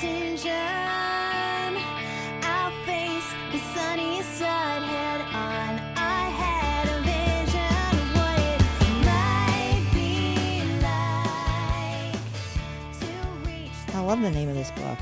decision. I'll face the sunny side head on. I had a vision of what it might be like to reach the I love the name of this book.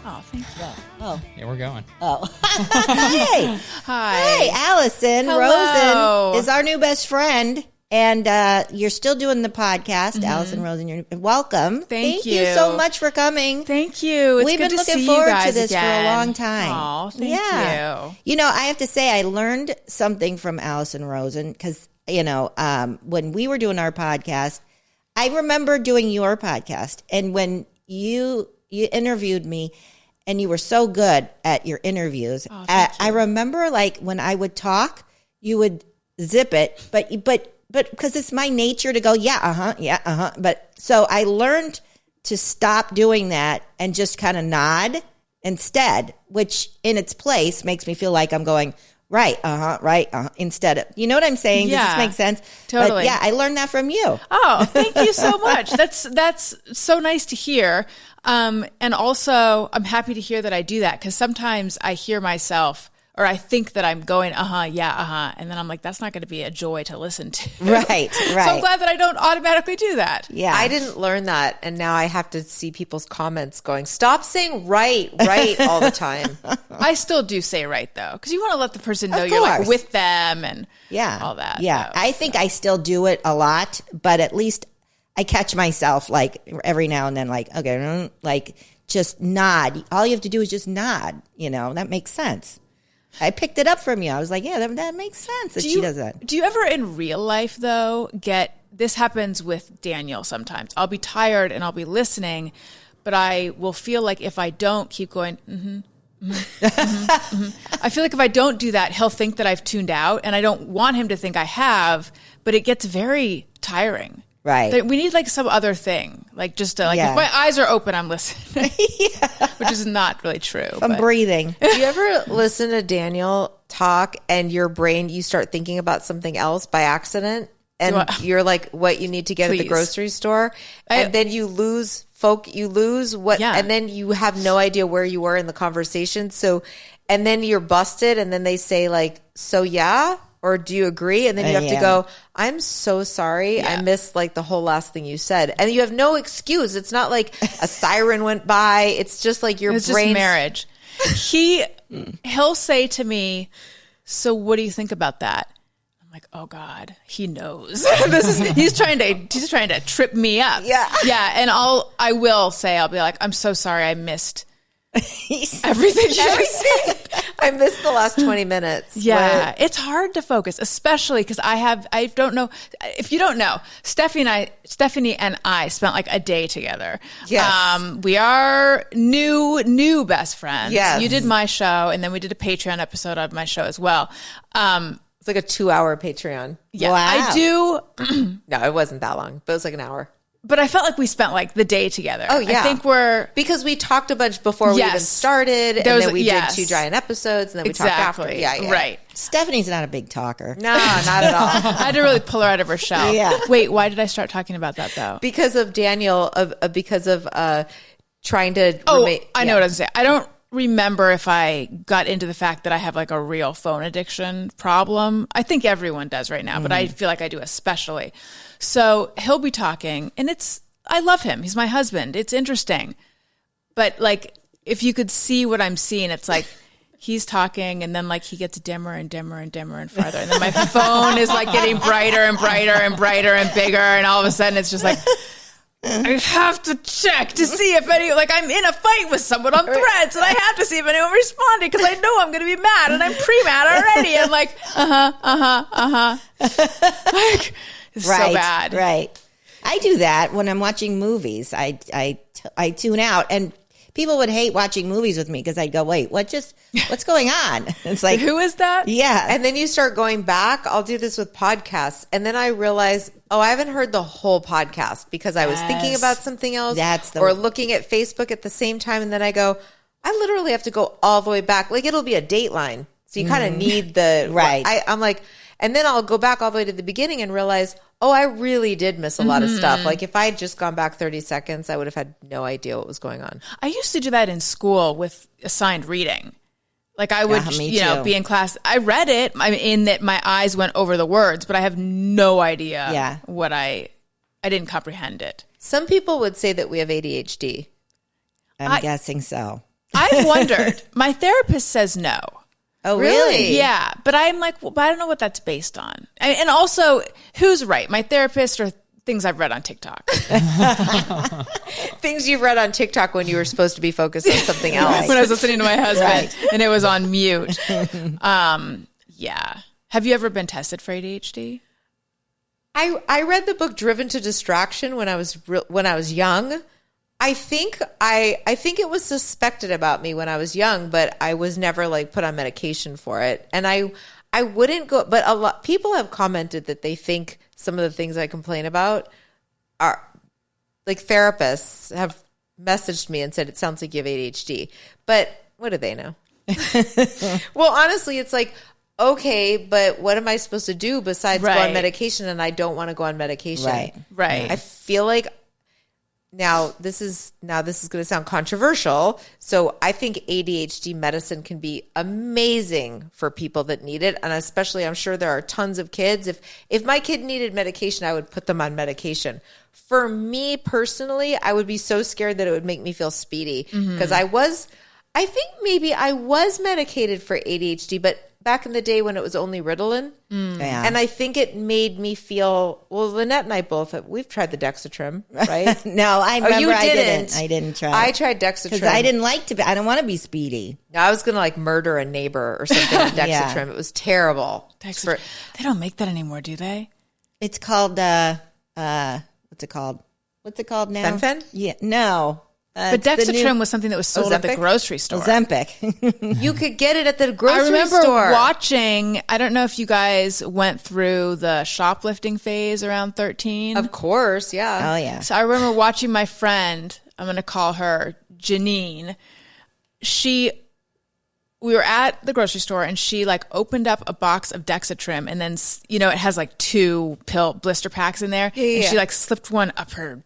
Oh, thank you. Oh. Yeah, we're going. Oh. Hey. Hi. Hey, Alison Hello. Rosen is our new best friend. And you're still doing the podcast, Alison Rosen. You're welcome. Thank you you. so much for coming. Thank you. It's We've good been to looking see forward you guys to this again. for a long time. Oh, thank you. You know, I have to say I learned something from Alison Rosen because, when we were doing our podcast, I remember doing your podcast. And when you interviewed me and you were so good at your interviews, I remember like when I would talk, you would zip it, but because it's my nature to go, But so I learned to stop doing that and just kind of nod instead, which in its place makes me feel like I'm going, right, instead of, you know what I'm saying? Yeah, Does this make sense? totally. But yeah, I learned that from you. Oh, thank you so much. That's so nice to hear. And also, I'm happy to hear that I do that because sometimes I hear myself or I think that I'm going, and then I'm like, that's not going to be a joy to listen to. Right. So I'm glad that I don't automatically do that. Yeah. I didn't learn that, and now I have to see people's comments going, stop saying right all the time. I still do say right, though, because you want to let the person know Of you're like course. with them and all that. Yeah. though. I think I still do it a lot, but at least I catch myself like every now and then, like, okay, like just nod. All you have to do is just nod. That makes sense. I picked it up from you. I was like, yeah, that makes sense that she does that. Do you ever in real life, though, this happens with Daniel sometimes. I'll be tired and I'll be listening, but I will feel like if I don't keep going, I feel like if I don't do that, he'll think that I've tuned out, and I don't want him to think I have, but it gets very tiring. Right. We need like some other thing, like just to, if my eyes are open, I'm listening, which is not really true. I'm breathing. Do you ever listen to Daniel talk and your brain, you start thinking about something else by accident? And you're like, what you need to get at the grocery store. And then you lose what, and then you have no idea where you were in the conversation. So, and then you're busted. And then they say like, so yeah, or do you agree? And then you have to go, I'm so sorry. I missed like the whole last thing you said. And you have no excuse. It's not like a siren went by. It's just like your it's brain. Just marriage. He'll say to me, so what do you think about that? I'm like, oh God, he knows. He's trying to trip me up. Yeah. Yeah. And I will say, I'll be like, I'm so sorry I missed everything you said. I missed the last 20 minutes. Yeah. It's hard to focus, especially because I don't know if you don't know, Stefanie and I spent like a day together. Yes. We are new best friends. Yes. You did my show and then we did a Patreon episode of my show as well. It's like a 2-hour Patreon. Yeah, Wow. I do. No, it wasn't that long, but it was like an hour. But I felt like we spent like the day together. Oh, yeah. I think because we talked a bunch before we even started, and then we did 2 giant episodes, and then we talked after. Yeah. Right. Stephanie's not a big talker. No, not at all. I had to really pull her out of her shell. Yeah. Wait, why did I start talking about that though? Because of Daniel, because of trying to. I know what I was going to say. I don't remember if I got into the fact that I have like a real phone addiction problem. I think everyone does right now, but I feel like I do especially. So he'll be talking and I love him. He's my husband. It's interesting. But like, if you could see what I'm seeing, it's like he's talking and then like he gets dimmer and dimmer and dimmer and farther. And then my phone is like getting brighter and brighter and brighter and bigger. And all of a sudden it's just like, I have to check to see if I'm in a fight with someone on Threads and I have to see if anyone responded because I know I'm going to be mad and I'm pre-mad already. I'm like, like, it's so bad. Right. I do that when I'm watching movies. I tune out, and people would hate watching movies with me because I'd go, wait, what's going on? It's like, who is that? Yeah. And then you start going back. I'll do this with podcasts. And then I realize, I haven't heard the whole podcast because I was thinking about something else or looking at Facebook at the same time. And then I go, I literally have to go all the way back. Like it'll be a Dateline. So you kind of need the, right. I'm like, And then I'll go back all the way to the beginning and realize, oh, I really did miss a lot of stuff. Like if I had just gone back 30 seconds, I would have had no idea what was going on. I used to do that in school with assigned reading. Like I would, be in class. I read it. I mean, in that my eyes went over the words, but I have no idea what I didn't comprehend it. Some people would say that we have ADHD. I'm guessing so. I've wondered. My therapist says no. Oh, really? Yeah. But I'm like, well, but I don't know what that's based on. And also, who's right? My therapist or things I've read on TikTok? Things you've read on TikTok when you were supposed to be focused on something else. When I was listening to my husband and it was on mute. Yeah. Have you ever been tested for ADHD? I read the book Driven to Distraction when I was young. I think it was suspected about me when I was young, but I was never like put on medication for it. And I wouldn't go, but a lot people have commented that they think some of the things I complain about are like therapists have messaged me and said it sounds like you have ADHD. But what do they know? Well, honestly, it's like, okay, but what am I supposed to do besides go on medication? And I don't want to go on medication. Right. I feel like now this is going to sound controversial. So I think ADHD medicine can be amazing for people that need it. And especially, I'm sure there are tons of kids. If my kid needed medication, I would put them on medication. For me personally, I would be so scared that it would make me feel speedy because I think maybe I was medicated for ADHD, but back in the day when it was only Ritalin. And I think it made me feel, well, Lynette and I we've tried the Dexatrim, right? No, I remember you didn't. I didn't try. I tried Dexatrim. Because I didn't I don't want to be speedy. I was going to like murder a neighbor or something with Dexatrim. It was terrible. They don't make that anymore, do they? It's called, what's it called? What's it called now? Fen-Phen? Yeah, no. But Dexatrim was something that was sold at the grocery store. Ozempic. You could get it at the grocery store. I remember watching, I don't know if you guys went through the shoplifting phase around 13. Of course, yeah. Oh, yeah. So I remember watching my friend, I'm going to call her Janine. We were at the grocery store and she like opened up a box of Dexatrim and then, it has like 2 pill blister packs in there. Yeah. And she like slipped one up her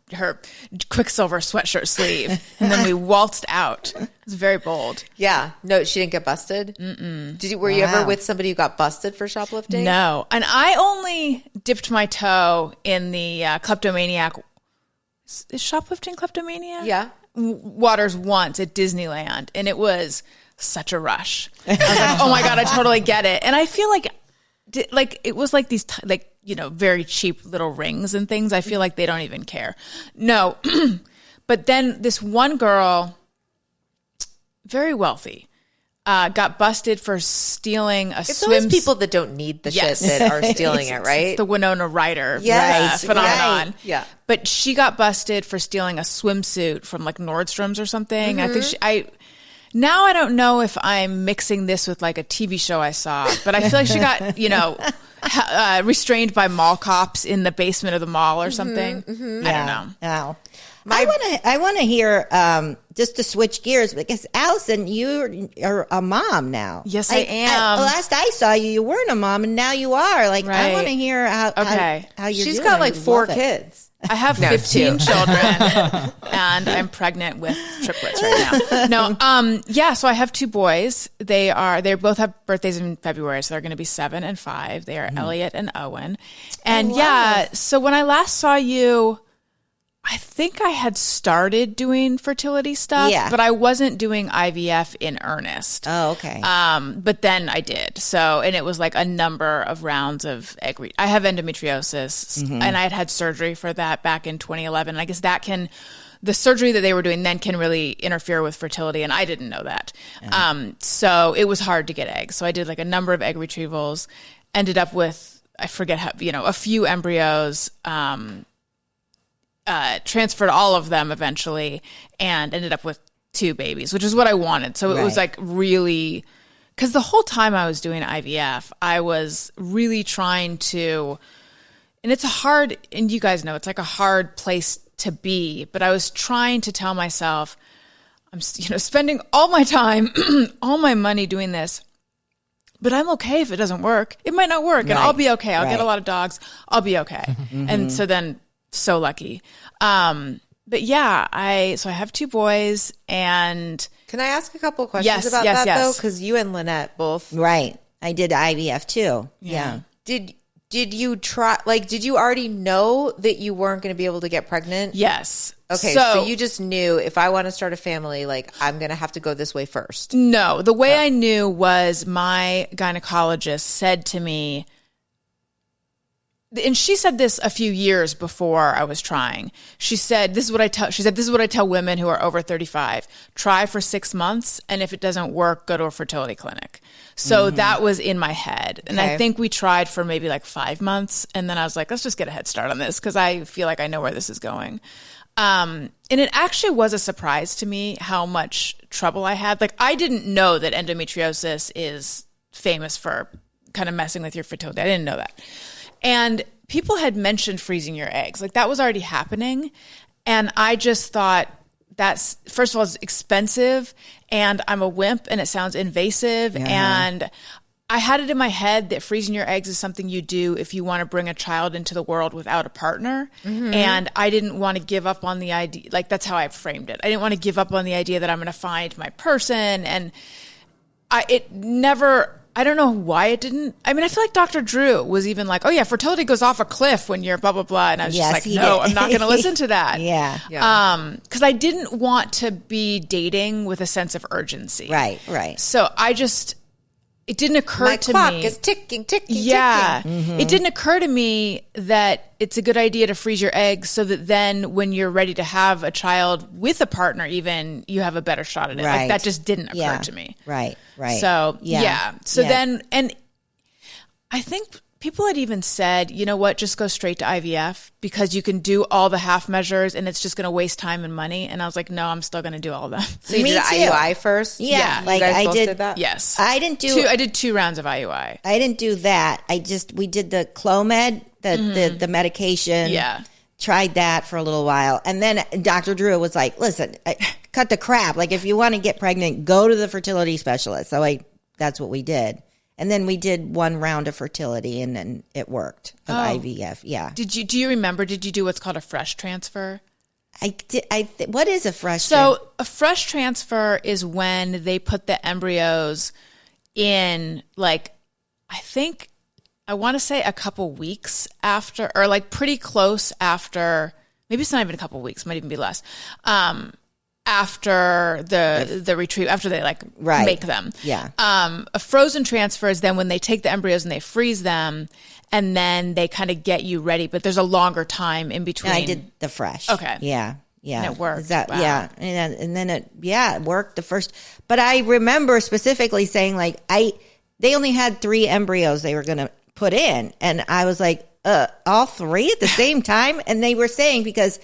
Quicksilver sweatshirt sleeve and then we waltzed out. It was very bold. Yeah. No, she didn't get busted? Mm-mm. Were you ever with somebody who got busted for shoplifting? No. And I only dipped my toe in the kleptomaniac. Is shoplifting kleptomania? Yeah. Waters once at Disneyland. And it was such a rush. I was like, oh my God, I totally get it. And I feel like it was like these, very cheap little rings and things. I feel like they don't even care. No. But then this one girl, very wealthy, got busted for stealing a It's always people that don't need the shit that are stealing it, right? It's the Winona Ryder Right. phenomenon. Yeah. But she got busted for stealing a swimsuit from like Nordstrom's or something. I think now I don't know if I'm mixing this with like a TV show I saw, but I feel like she got, restrained by mall cops in the basement of the mall or something. I don't know. No. I want to hear, just to switch gears, because Alison, you are a mom now. Yes, I am. Last I saw you, you weren't a mom, and now you are. Like, I want to hear how you're She's doing. got like 4 kids. I have 15 children and I'm pregnant with triplets right now. No, so I have 2 boys. They both have birthdays in February, so they're going to be 7 and 5. They are Elliot and Owen. And so when I last saw you, I think I had started doing fertility stuff, but I wasn't doing IVF in earnest. Oh, okay. But then I did. So, and it was like a number of rounds of egg. I have endometriosis, and I had surgery for that back in 2011. And I guess the surgery that they were doing then can really interfere with fertility, and I didn't know that. So it was hard to get eggs. So I did like a number of egg retrievals, ended up with, I forget how, a few embryos, transferred all of them eventually and ended up with 2 babies, which is what I wanted. So it was like really, because the whole time I was doing IVF, I was really trying to, and it's and you guys know, it's like a hard place to be, but I was trying to tell myself, I'm spending all my time, all my money doing this. but I'm okay if it doesn't work. It might not work, and I'll be okay. I'll get a lot of dogs. I'll be okay. And so then, so lucky. But yeah, so I have 2 boys, and can I ask a couple of questions about that though? Because you and Lynette both, right? I did IVF too. Yeah. Did you try? Like, did you already know that you weren't going to be able to get pregnant? Yes. Okay, so you just knew, if I want to start a family, like, I'm going to have to go this way first. No, the way I knew was my gynecologist said to me, and she said this a few years before I was trying. She said, this is what I tell women who are over 35. Try for 6 months, and if it doesn't work, go to a fertility clinic. So that was in my head. And I think we tried for maybe like 5 months, and then I was like, let's just get a head start on this because I feel like I know where this is going. And it actually was a surprise to me how much trouble I had. Like, I didn't know that endometriosis is famous for kind of messing with your fertility. I didn't know that. And people had mentioned freezing your eggs. Like, that was already happening. And I just thought, that's, first of all, it's expensive, and I'm a wimp, and it sounds invasive. And I had it in my head that freezing your eggs is something you do if you want to bring a child into the world without a partner. And I didn't want to give up on the idea. Like, that's how I framed it. I didn't want to give up on the idea that I'm going to find my person. And I don't know why it didn't. I mean, I feel like Dr. Drew was even like, oh yeah, fertility goes off a cliff when you're blah, blah, blah. And I was just like, no, I'm not going to listen to that. Because I didn't want to be dating with a sense of urgency. Right. So it didn't occur to me. My clock is ticking. It didn't occur to me that it's a good idea to freeze your eggs so that then when you're ready to have a child with a partner, even, you have a better shot at it. Like, that just didn't occur to me. Right. So, then, and I think people had even said, you know what, just go straight to IVF because you can do all the half measures and it's just going to waste time and money. And I was like, no, I'm still going to do all of that. So you did IUI first? Yeah. Like, I did that? Yes. I did 2 rounds of IUI. I didn't do that. We did the Clomid, the medication. Yeah. Tried that for a little while. And then Dr. Drew was like, listen, cut the crap. Like, if you want to get pregnant, go to the fertility specialist. So that's what we did. And then we did 1 round of fertility, and then it worked of IVF. Yeah. Do you remember? Did you do what's called a fresh transfer? I did. What is a fresh? So a fresh transfer is when they put the embryos in, like, I want to say a couple weeks after, or like pretty close after. Maybe it's not even a couple weeks. Might even be less. After the retrieve, after they make them. Yeah. A frozen transfer is then when they take the embryos and they freeze them, and then they kind of get you ready. But there's a longer time in between. I did the fresh. Okay. Yeah. And it worked. Wow. Yeah. And then it worked the first. But I remember specifically saying, like, they only had 3 embryos they were going to put in, and I was like, all 3 at the same time? And they were saying because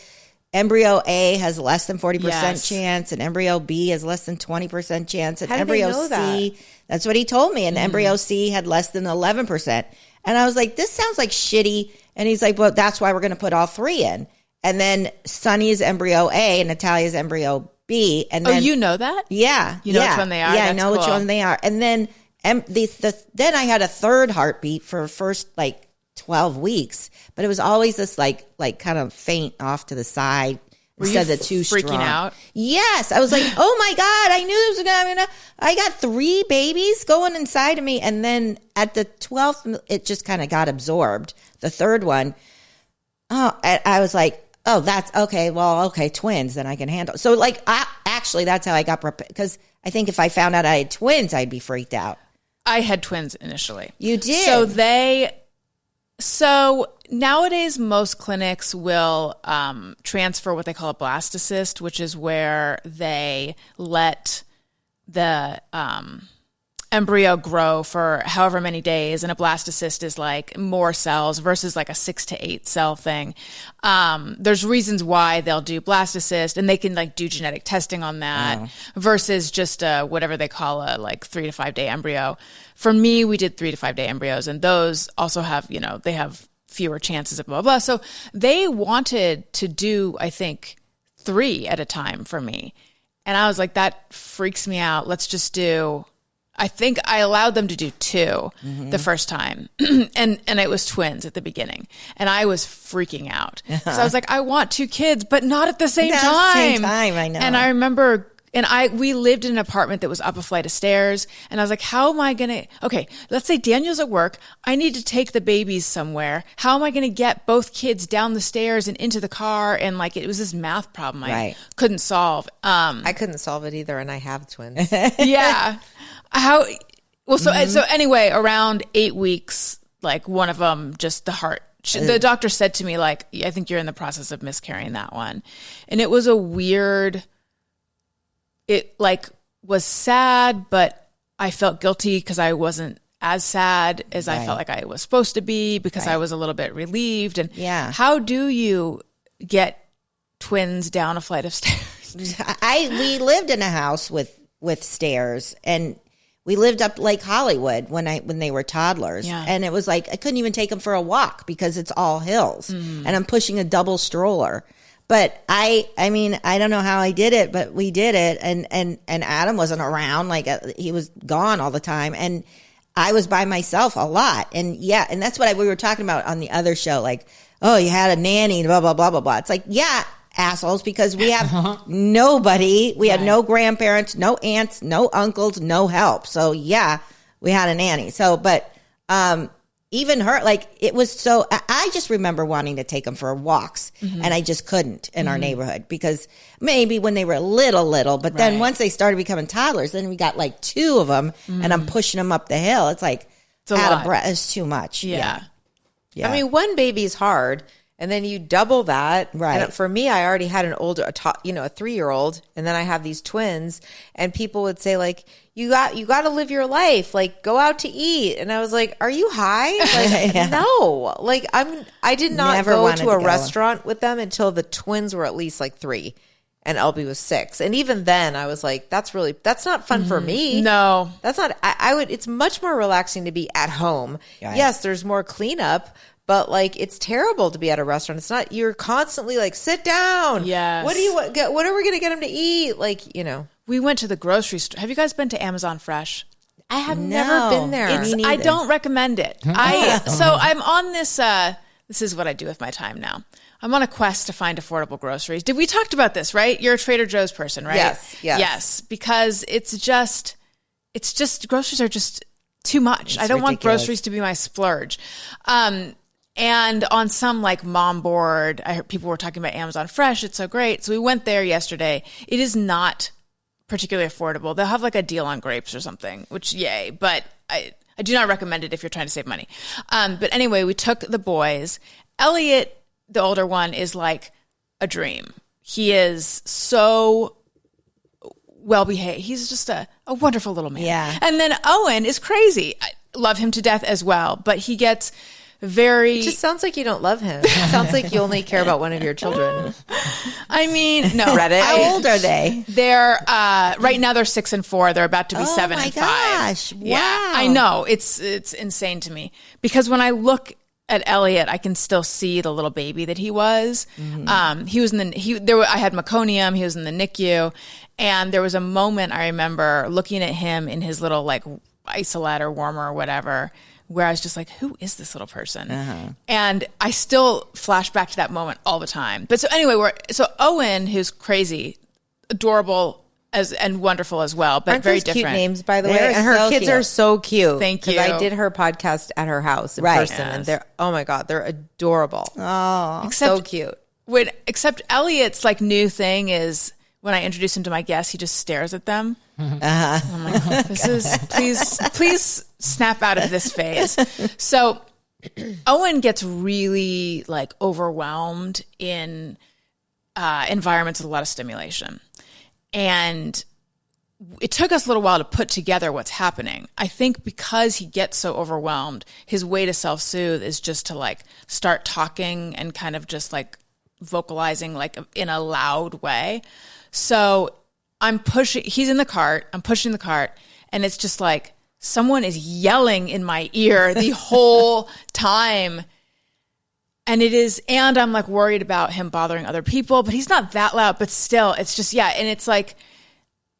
embryo A has less than 40% chance, and embryo B has less than 20% chance, and embryo C, that's what he told me, and embryo C had less than 11%. And I was like, this sounds like shitty. And he's like, well, that's why we're going to put all 3 in. And then Sunny's embryo A and Natalia's embryo B. And then, you know that? Yeah. You know which one they are? Yeah, I know which one they are. And then then I had a 3rd heartbeat for first 12 weeks, but it was always this like kind of faint off to the side instead of too freaking strong. Out? Yes, I was like, oh my God, I knew this was gonna. I got 3 babies going inside of me, and then at the 12th, it just kind of got absorbed. The 3rd one, I was like, oh, that's okay. Well, okay, twins, then I can handle. So actually, that's how I got prepared, because I think if I found out I had twins, I'd be freaked out. I had twins initially. You did. So nowadays, most clinics will transfer what they call a blastocyst, which is where they let the embryo grow for however many days, and a blastocyst is like more cells versus like a 6 to 8 cell thing. There's reasons why they'll do blastocyst, and they can like do genetic testing on that versus just whatever they call a 3 to 5 day embryo. For me, we did 3 to 5 day embryos, and those also have, they have fewer chances of blah, blah, blah. So they wanted to do, I think, 3 at a time for me. And I was like, that freaks me out. Let's just do I think I allowed them to do 2 the first time. and it was twins at the beginning. And I was freaking out. So I was like, I want 2 kids, but not at the same time. At the same time, I know. And I remember, we lived in an apartment that was up a flight of stairs. And I was like, how am I going to, okay, let's say Daniel's at work. I need to take the babies somewhere. How am I going to get both kids down the stairs and into the car? And like, it was this math problem I couldn't solve. I couldn't solve it either. And I have twins. Yeah. So anyway, around 8 weeks, like one of them, just the heart, the doctor said to me, like, I think you're in the process of miscarrying that one. And it was a weird, it like was sad, but I felt guilty because I wasn't as sad as I felt like I was supposed to be because I was a little bit relieved. And how do you get twins down a flight of stairs? We lived in a house with stairs, and we lived up Lake Hollywood when they were toddlers. Yeah. And it was like, I couldn't even take them for a walk because it's all hills and I'm pushing a double stroller. But I mean, I don't know how I did it, but we did it. And Adam wasn't around. Like he was gone all the time. And I was by myself a lot. And and that's what we were talking about on the other show. Like, oh, you had a nanny, blah, blah, blah, blah, blah. It's like, assholes, because we have nobody. We had no grandparents, no aunts, no uncles, no help. So we had a nanny. So, but even her, like it was so, I just remember wanting to take them for walks and I just couldn't in our neighborhood because maybe when they were little, but then once they started becoming toddlers, then we got like 2 of them and I'm pushing them up the hill. It's like out of breath. It's too much. Yeah. I mean, one baby's hard. And then you double that. Right. And for me, I already had a 3-year-old, and then I have these twins, and people would say like, you got to live your life, like go out to eat. And I was like, are you high? Like, no, like I did not Never go to a restaurant with them until the twins were at least like 3 and Elby was 6. And even then I was like, that's not fun for me. No, that's not, it's much more relaxing to be at home. Right. Yes. There's more cleanup. But like, it's terrible to be at a restaurant. It's not, you're constantly like, sit down. Yes. What are we going to get them to eat? Like, we went to the grocery store. Have you guys been to Amazon Fresh? I have never been there. I don't recommend it. So I'm on this, this is what I do with my time now. I'm on a quest to find affordable groceries. We talked about this, right? You're a Trader Joe's person, right? Yes. Because it's just groceries are just too much. I don't want groceries to be my splurge. And on some like mom board, I heard people were talking about Amazon Fresh. It's so great. So we went there yesterday. It is not particularly affordable. They'll have like a deal on grapes or something, which yay. But I do not recommend it if you're trying to save money. But anyway, we took the boys. Elliot, the older one, is like a dream. He is so well behaved. He's just a wonderful little man. Yeah. And then Owen is crazy. I love him to death as well, but he gets very... It just sounds like you don't love him. It sounds like you only care about one of your children. I mean, no. Reddit. How old are they? They're, right now they're 6 and 4. They're about to be 7 and 5. Oh my gosh. Wow. Yeah, I know. It's insane to me because when I look at Elliot, I can still see the little baby that he was. He was I had meconium. He was in the NICU. And there was a moment I remember looking at him in his little like isolate or warmer or whatever, where I was just like, who is this little person? And I still flash back to that moment all the time. But so anyway, so Owen, who's crazy, adorable and wonderful as well, but Aren't very those different. Cute names, by the way. And her kids are so cute. Thank you. I did her podcast at her house in person, and they're, oh my God, they're adorable. Oh, so cute. Except Elliot's like new thing is when I introduce him to my guests, he just stares at them. I'm like, please snap out of this phase. So Owen gets really like overwhelmed in environments with a lot of stimulation. And it took us a little while to put together what's happening. I think because he gets so overwhelmed, his way to self-soothe is just to like start talking and kind of just like vocalizing like in a loud way. So he's in the cart, I'm pushing the cart, and it's just like someone is yelling in my ear the whole time. And I'm like worried about him bothering other people, but he's not that loud, but still it's just, and it's like,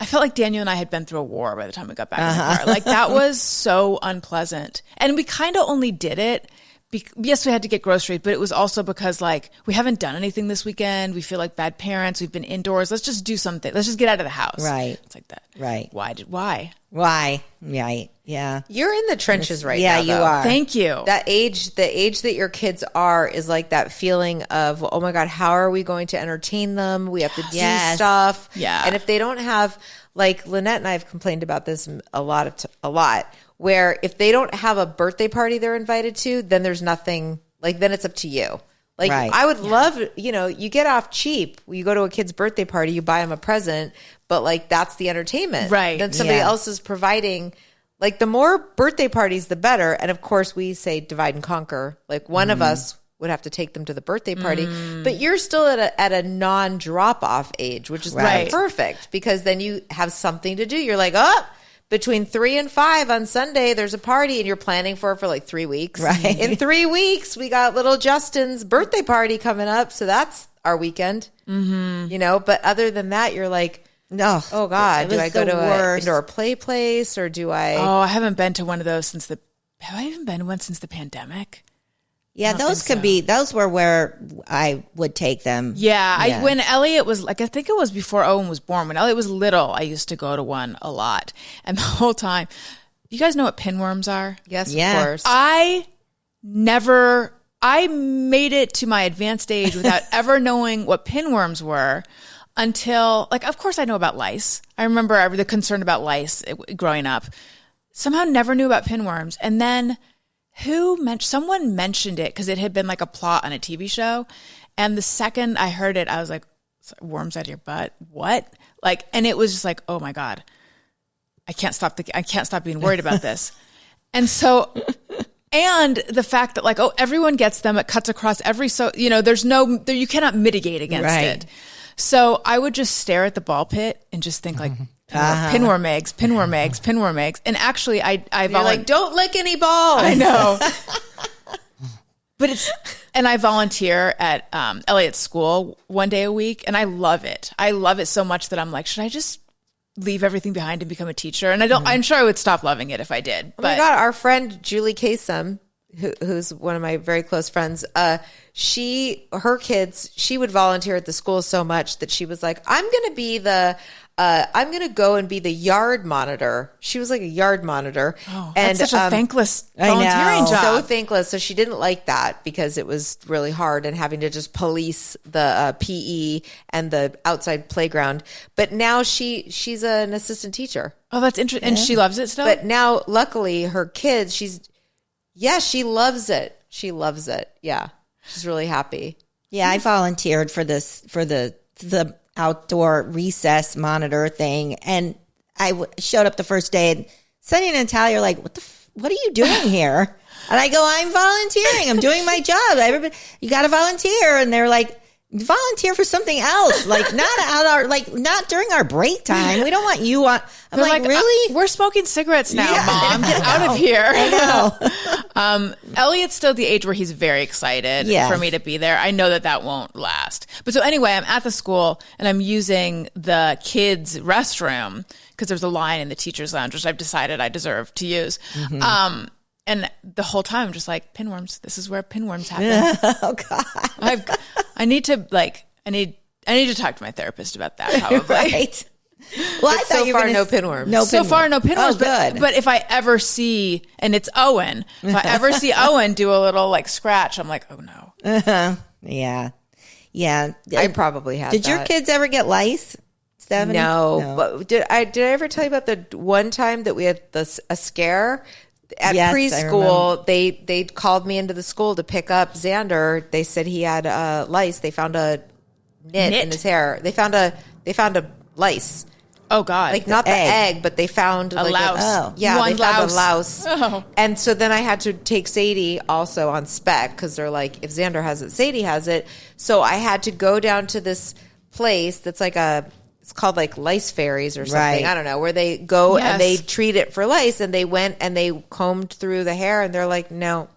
I felt like Daniel and I had been through a war by the time we got back in the car. Like that was so unpleasant. And we kind of only did it. Yes, we had to get groceries, but it was also because like we haven't done anything this weekend. We feel like bad parents. We've been indoors. Let's just do something. Let's just get out of the house. Right. It's like that. Right. Why? Right. Yeah. You're in the trenches right now. Yeah, you are. Thank you. The age that your kids are is like that feeling of, oh my God, how are we going to entertain them? We have to do stuff. Yeah. And if they don't have, like Lynette and I have complained about this a lot, where if they don't have a birthday party they're invited to, then there's nothing, like then it's up to you. Like I would love, you get off cheap. You go to a kid's birthday party, you buy them a present, but like that's the entertainment. Right. Then somebody else is providing. Like the more birthday parties, the better. And of course, we say divide and conquer. Like one of us would have to take them to the birthday party, but you're still at a non-drop off age, which is perfect because then you have something to do. You're like, between 3 and 5 on Sunday, there's a party, and you're planning for like 3 weeks. Right. In 3 weeks, we got little Justin's birthday party coming up, so that's our weekend. But other than that, you're like, no. Oh God, do I go to an indoor play place or do I? Oh, I haven't been to one of those since have I even been to one since the pandemic? Yeah, those were where I would take them. Yeah. When Elliot was like, I think it was before Owen was born. When Elliot was little, I used to go to one a lot. And the whole time, you guys know what pinworms are? Yes, of course. I made it to my advanced age without ever knowing what pinworms were. Until, like, of course I know about lice. I remember the concern about lice growing up. Somehow never knew about pinworms. And then someone mentioned it because it had been like a plot on a TV show. And the second I heard it, I was like, worms out of your butt? What? Like, and it was just like, oh my God, I can't stop being worried about this. And so, and the fact that like, everyone gets them, it cuts across you cannot mitigate against it. So I would just stare at the ball pit and just think like, pinworm eggs. And actually I like, don't lick any balls. I know. But I volunteer at Elliot's school one day a week, and I love it. I love it so much that I'm like, should I just leave everything behind and become a teacher? And I'm sure I would stop loving it if I did. My God, our friend Julie Kasem, who's one of my very close friends, her kids, she would volunteer at the school so much that she was like, I'm going to go and be the yard monitor. She was like a yard monitor. Oh, and that's such a thankless volunteering job. So thankless. So she didn't like that because it was really hard and having to just police the PE and the outside playground. But now she's an assistant teacher. Oh, that's interesting. And she loves it still? But now, luckily, her kids, she loves it. She loves it. Yeah. She's really happy. Yeah, I volunteered for the outdoor recess monitor thing, and I showed up the first day, and Sunny and Natalia are like, what are you doing here? And I go, I'm volunteering. I'm doing my job. Everybody, you got to volunteer. And they're like, volunteer for something else, like not during our break time. We don't want you on. I'm like, really? We're smoking cigarettes now, Mom. Get out of here. I know. Elliot's still at the age where he's very excited for me to be there. I know that won't last. But so anyway, I'm at the school and I'm using the kids' restroom because there's a line in the teacher's lounge, which I've decided I deserve to use. Mm-hmm. And the whole time I'm just like, pinworms. This is where pinworms happen. Oh God. I need to talk to my therapist about that probably. Right. Well, I thought so far no pinworms. So far no pinworms. Oh, good. But if I ever see, and it's Owen, if I ever see Owen do a little like scratch, I'm like, oh no. Yeah. Yeah. I probably had. Did your kids ever get lice, Stefanie? No. But did I ever tell you about the one time that we had a scare? At preschool, they called me into the school to pick up Xander. They said he had lice. They found a nit in his hair. They found a lice. Oh God! Like not the egg, but they found a louse. They found a louse. Oh. And so then I had to take Sadie also on spec because they're like, if Xander has it, Sadie has it. So I had to go down to this place that's like it's called like lice fairies or something. Right. I don't know, where they go and they treat it for lice, and they went and they combed through the hair, and they're like, no.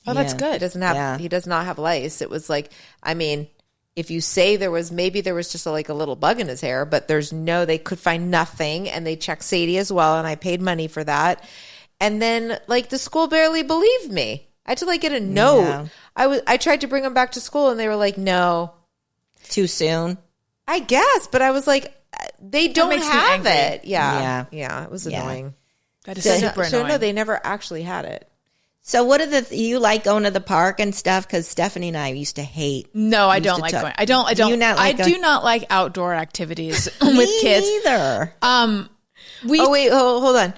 Oh, that's good. He does not have lice. It was like, I mean, if you say there was just like a little bug in his hair, but they could find nothing, and they checked Sadie as well, and I paid money for that. And then like the school barely believed me. I had to like get a note. Yeah. I tried to bring him back to school, and they were like, no. Too soon? I guess, but I was like, they don't have it. Yeah. It was annoying. That is super annoying. So no, they never actually had it. So what are you like going to the park and stuff? Because Stefanie and I used to hate. No, I don't like going. I don't. Do not like outdoor activities with kids either. Hold on.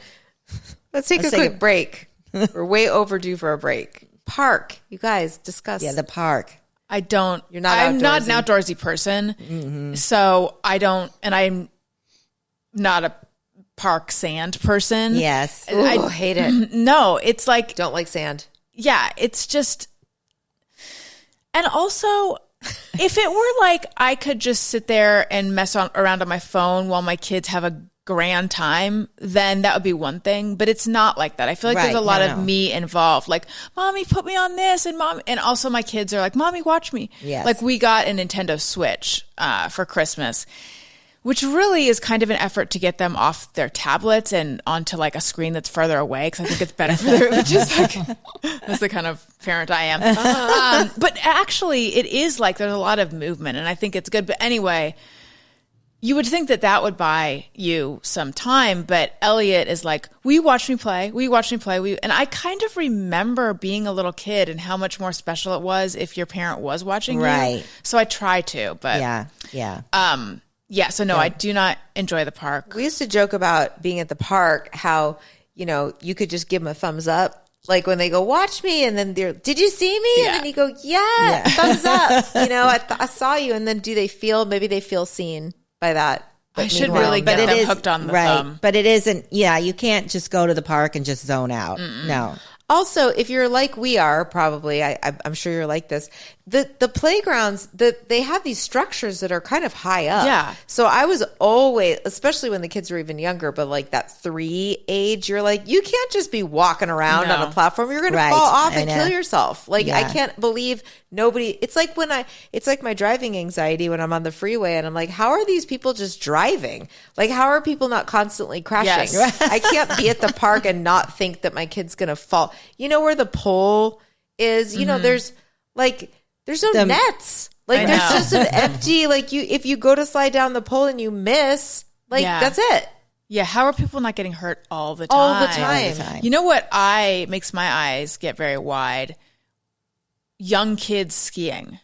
Let's take a quick break. We're way overdue for a break. Park, you guys discuss. Yeah, the park. I don't. You're not. I'm not an outdoorsy person, so I don't, and I'm not a park sand person. Yes. Ooh, I hate it. No, it's like don't like sand. Yeah, it's just, and also if it were like I could just sit there and mess around on my phone while my kids have a grand time, then that would be one thing, but it's not like that. I feel like there's a lot of me involved, like, mommy, put me on this, and mom, and also my kids are like, mommy, watch me. Yes. Like we got a Nintendo Switch for Christmas, which really is kind of an effort to get them off their tablets and onto like a screen that's further away, because I think it's better for their, which is like, that's the kind of parent I am. But actually it is like there's a lot of movement, and I think it's good. But anyway, you would think that would buy you some time, but Elliot is like, will you watch me play? Will you watch me play? And I kind of remember being a little kid and how much more special it was if your parent was watching you. So I try to, but so no, I do not enjoy the park. We used to joke about being at the park, how, you could just give them a thumbs up. Like when they go, watch me, and then they're, did you see me? Yeah. And then you go, yeah. Thumbs up. I saw you. And then maybe they feel seen by that. But I should really get them hooked on the thumb. But it isn't, you can't just go to the park and just zone out. Mm-mm. No. Also, if you're like we are, probably, I'm sure you're like this, the playgrounds, they have these structures that are kind of high up. Yeah. So I was always, especially when the kids were even younger, but like that 3 age, you're like, you can't just be walking around on a platform. You're going to fall off and kill yourself. Like, I can't believe it's like my driving anxiety when I'm on the freeway, and I'm like, how are these people just driving? Like, how are people not constantly crashing? Yes. I can't be at the park and not think that my kid's going to fall. You know where the pole is? There's no nets. Like, there's just an empty, like, if you go to slide down the pole and you miss, that's it. Yeah, how are people not getting hurt all the time? All the time. You know what makes my eyes get very wide? Young kids skiing.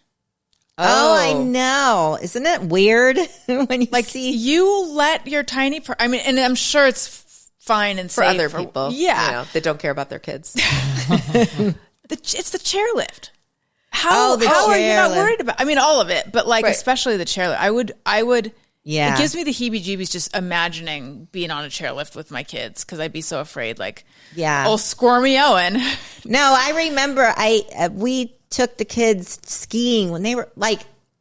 Oh, I know. Isn't it weird when you see? You let your tiny, and I'm sure it's fine and for safe other people. Yeah. That don't care about their kids. It's the chairlift. How are you not worried about? All of it, but especially the chairlift. I would. Yeah. It gives me the heebie-jeebies just imagining being on a chairlift with my kids, because I'd be so afraid. Old Squirmy Owen. No, I remember we took the kids skiing when they were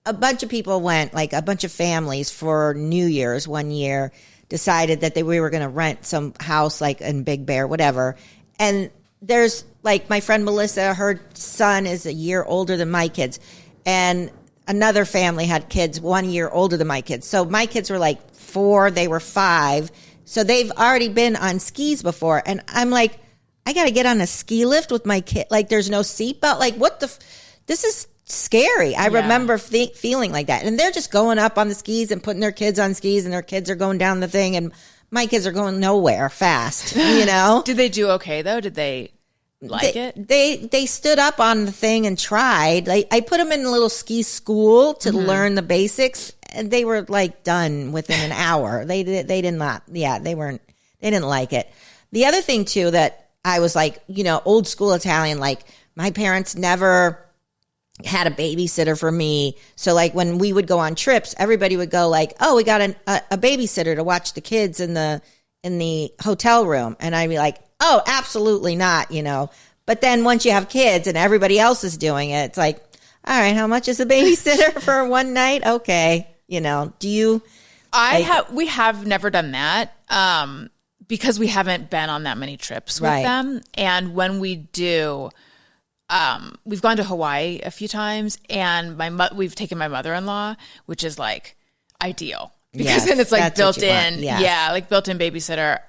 a bunch of people went, a bunch of families for New Year's one year, decided that we were going to rent some house in Big Bear, whatever. And there's my friend Melissa, her son is a year older than my kids, and another family had kids 1 year older than my kids. So my kids were 4, they were 5. So they've already been on skis before. And I'm like, I got to get on a ski lift with my kid. There's no seatbelt. What this is scary. I remember feeling like that. And they're just going up on the skis and putting their kids on skis, and their kids are going down the thing. And my kids are going nowhere fast, Did they do okay though? Did they it? They stood up on the thing and tried. I put them in a little ski school to learn the basics, and they were done within an hour. They didn't like it. The other thing too that I was old school Italian, my parents never had a babysitter for me. So when we would go on trips, everybody would go oh, we got a babysitter to watch the kids in the hotel room. And I'd be like, oh, absolutely not, But then once you have kids and everybody else is doing it, it's all right, how much is a babysitter for one night? Okay. Do you? We have never done that because we haven't been on that many trips with them. And when we do, we've gone to Hawaii a few times, and we've taken my mother-in-law, which is like ideal because then it's like built in. Yes. Yeah, like built in babysitter.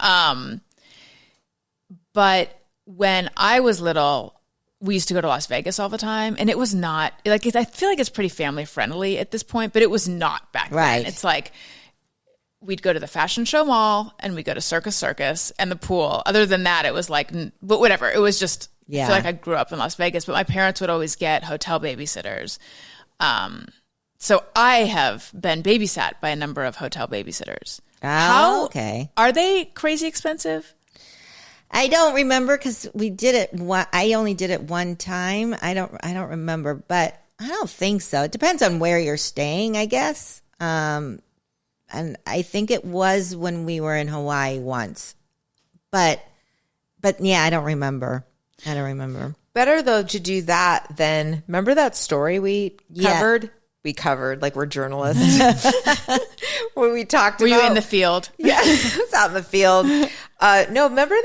But when I was little, we used to go to Las Vegas all the time, and it was not like I feel like it's pretty family friendly at this point, but it was not back then. It's like we'd go to the Fashion Show Mall and we'd go to Circus and the pool. Other than that, it was like, but whatever. It was just, I feel like I grew up in Las Vegas, but my parents would always get hotel babysitters. So I have been babysat by a number of hotel babysitters. Oh, okay. Are they crazy expensive? I don't remember because we did it. I only did it one time. I don't remember, but I don't think so. It depends on where you're staying, I guess. And I think it was when we were in Hawaii once, but yeah, I don't remember. Better though to do that than remember that story we covered. We covered like we're journalists when we talked. Were about, you in the field? Yeah, I was out in the field. No, remember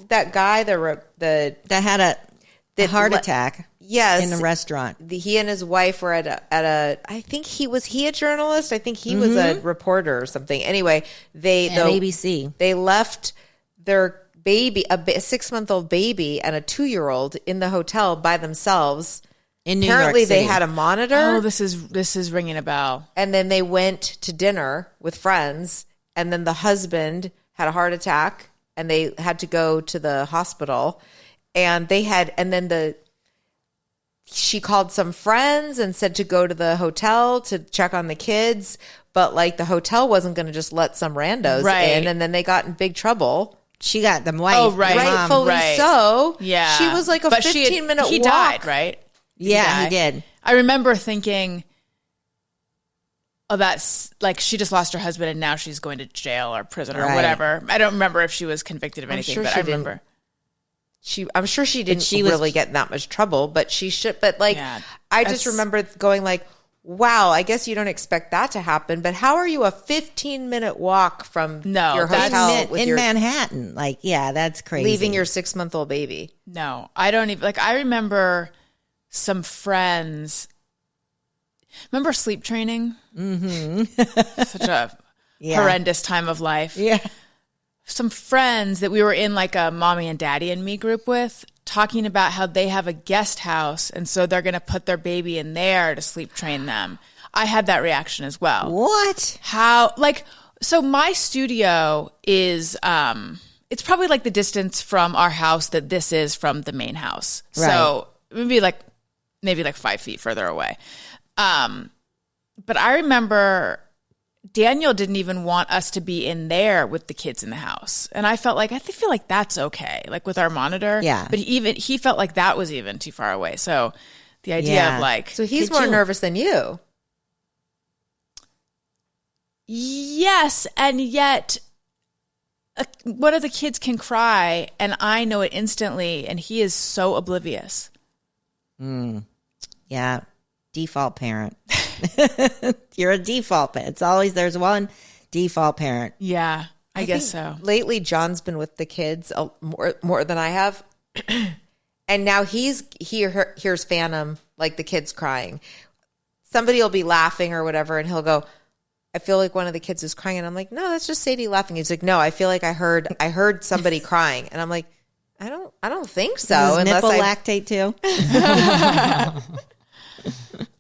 that guy that had a heart attack. Yes, in the restaurant. He and his wife were at a. I think he a journalist. I think he was a reporter or something. Anyway, ABC. They left their baby, a 6-month-old baby, and a 2-year-old in the hotel by themselves. In New York Apparently, City. they had a monitor. Oh, this is ringing a bell. And then they went to dinner with friends, and then the husband had a heart attack, and they had to go to the hospital. She called some friends and said to go to the hotel to check on the kids, but like the hotel wasn't going to just let some randos in, and then they got in big trouble. She got them wife. Oh, right. Rightfully so. Yeah. She was like a 15-minute walk. He died, right? Yeah, he did. I remember thinking, oh, that's like she just lost her husband and now she's going to jail or prison or whatever. I don't remember if she was convicted of anything, but I remember. I'm sure she didn't really get in that much trouble, but she should. But like, I just remember going like, wow, I guess you don't expect that to happen. But how are you a 15-minute walk from your hotel in Manhattan? Like, yeah, that's crazy. Leaving your 6-month-old baby. No, I don't even I remember some friends. Remember sleep training? Mm-hmm. Such a horrendous time of life. Yeah. Some friends that we were in like a mommy and daddy and me group with talking about how they have a guest house and so they're going to put their baby in there to sleep train them. I had that reaction as well. What? How, like, so my studio is, it's probably like the distance from our house that this is from the main house. Right. So maybe like 5 feet further away. But I remember Daniel didn't even want us to be in there with the kids in the house. And I feel like that's okay, like with our monitor. Yeah. But he felt like that was even too far away. So the idea of like. So he's more nervous than you. Yes. And yet one of the kids can cry and I know it instantly. And he is so oblivious. Yeah. Default parent. You're a default parent. It's always, there's one default parent. Yeah, I guess so. Lately, John's been with the kids more than I have. And now he hears Phantom, like the kids crying. Somebody will be laughing or whatever, and he'll go, I feel like one of the kids is crying. And I'm like, no, that's just Sadie laughing. He's like, no, I feel like I heard somebody crying. And I'm like, I don't think so. Does nipple lactate too?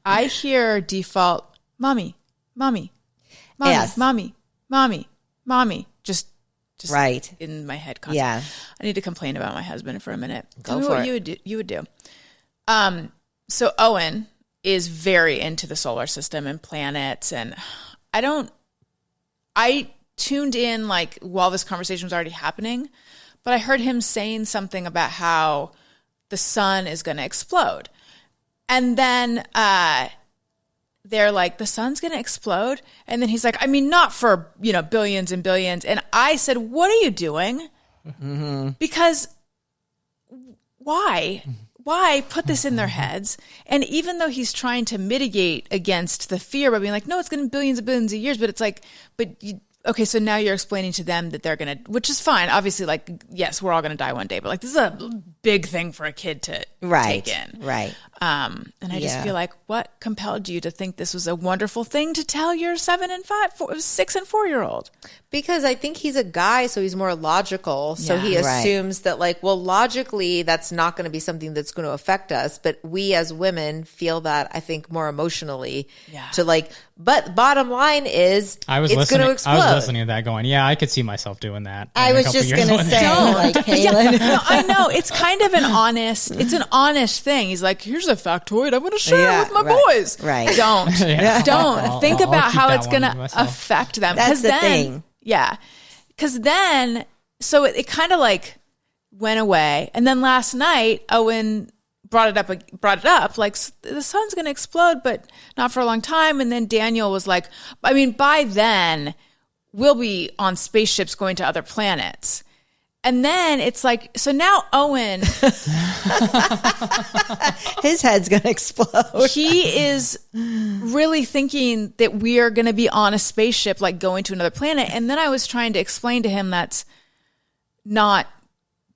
I hear default, mommy, yes. mommy, just right in my head constantly. Yeah. I need to complain about my husband for a minute. Tell me for what you would do. So Owen is very into the solar system and planets, and I tuned in like while this conversation was already happening, but I heard him saying something about how the sun is going to explode. And then they're like, the sun's going to explode? And then he's like, I mean, not for, billions and billions. And I said, what are you doing? Mm-hmm. Because why put this in their heads? And even though he's trying to mitigate against the fear by being like, no, it's going to be billions and billions of years. But it's like, okay, so now you're explaining to them that they're going to, which is fine. Obviously, like, yes, we're all going to die one day. But like, this is a big thing for a kid to take in. Right. And I just feel like, what compelled you to think this was a wonderful thing to tell your 6 and 4-year-old? Because I think he's a guy, so he's more logical. So he assumes that, like, well, logically, that's not going to be something that's going to affect us. But we as women feel that, I think, more emotionally to like, but bottom line is it's going to explode. I was listening to that going, yeah, I could see myself doing that. I was just going to say, like, Kaylin. No, I know. It's kind of an honest thing. He's like, here's a factoid. I'm going to share it with my boys. Right. Don't. Don't. Think about how it's going to affect them. That's the thing. Yeah. Because then, so it kind of like went away. And then last night, Owen brought it up, like, the sun's going to explode, but not for a long time. And then Daniel was like, I mean, by then, we'll be on spaceships going to other planets. And then it's like, so now Owen, his head's going to explode. He is really thinking that we are going to be on a spaceship, like going to another planet. And then I was trying to explain to him that's not,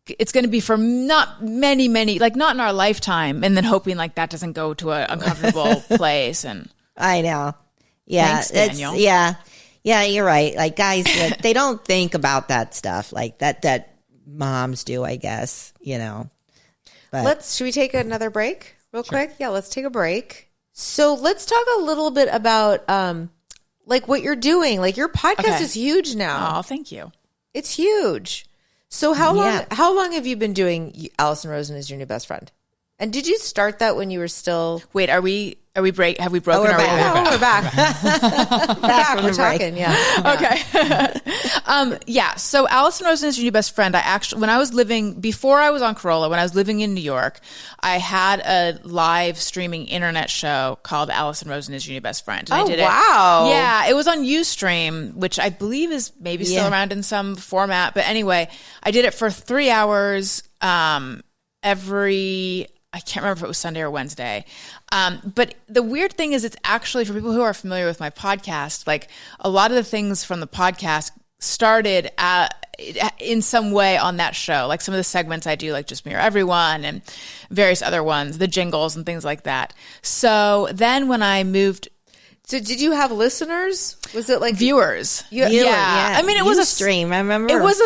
it's going to be for not many, like not in our lifetime. And then hoping like that doesn't go to an uncomfortable place. And I know. Yeah. Thanks, Daniel. Yeah, you're right. Like, guys, like, they don't think about that stuff like that moms do, I guess, you know. But should we take another break real quick? Yeah, let's take a break. So let's talk a little bit about like what you're doing. Like, your podcast is huge now. Oh, thank you. It's huge. So how long have you been doing Alison Rosen is your new best friend? And did you start that when you were still? Wait, have we broken? We're back. We're back. We're talking. Yeah. Okay. So Alison Rosen is your new best friend. Before I was on Corolla, when I was living in New York, I had a live streaming internet show called Alison Rosen is your new best friend. And I did wow. Yeah, it was on Ustream, which I believe is maybe still around in some format. But anyway, I did it for 3 hours I can't remember if it was Sunday or Wednesday. But the weird thing is, it's actually, for people who are familiar with my podcast, like, a lot of the things from the podcast started in some way on that show. Like, some of the segments I do, like Just Me or Everyone, and various other ones, the jingles and things like that. So then when I moved... So did you have listeners? Was it like viewers? Yeah. I mean, it was a stream. I remember it was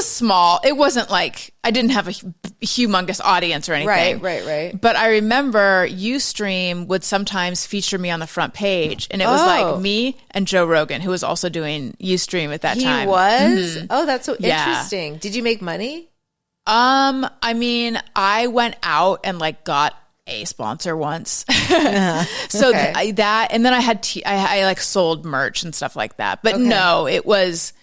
it wasn't like, I didn't have a humongous audience or anything. Right. But I remember Ustream would sometimes feature me on the front page, and it was like me and Joe Rogan, who was also doing Ustream at that time. He was? Mm-hmm. Oh, that's so interesting. Did you make money? I mean, I went out and like got a sponsor once. So that, and then I had, I like sold merch and stuff like that. But no, it was